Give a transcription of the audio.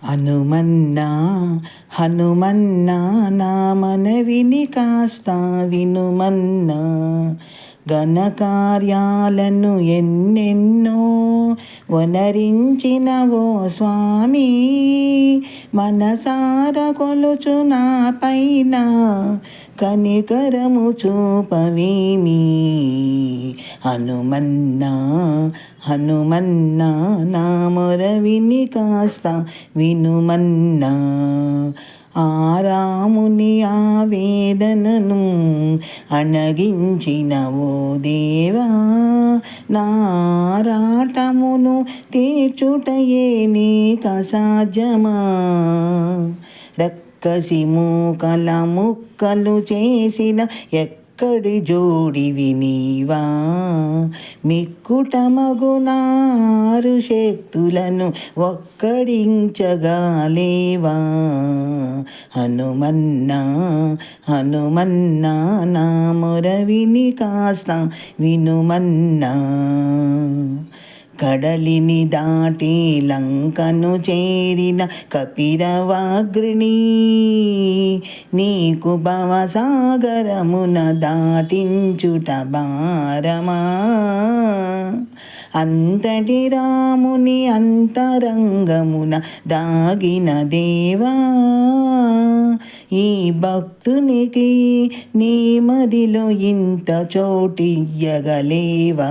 హనుమన్నా హనుమన్నా నా మనవిని కాస్త వినుమన్నా, ఘనకార్యాలను ఎన్నెన్నో వనరించినవో స్వామి, మనసార కొలుచు నా పైన కనికరము చూపవేమి. హనుమన్నా హనుమన్నా నా మొరవిని కాస్త వినుమన్నా, ఆ రాముని ఆవేదనను అణగించినవో దేవా, నారాటమును తీర్చుటయే నీక సాధ్యమా. రక్కసి మూకల ముక్కలు చేసిన ఎక్కడి జోడివి నీవా, మిక్కుటమగునారు శక్తులను ఒక్కడించగాలేవా. హనుమన్నా హనుమన్నా నా మొరవిని కాస్త వినుమన్నా, కడలిని దాటి లంకను చేరిన కపిరవాగ్రిని, నీకు భవసాగరమున దాటించుట భారమా. అంతటి రాముని అంతరంగమున దాగిన దేవా, ఈ భక్తునికి నీ మదిలో ఇంత చోటియ్యగలేవా.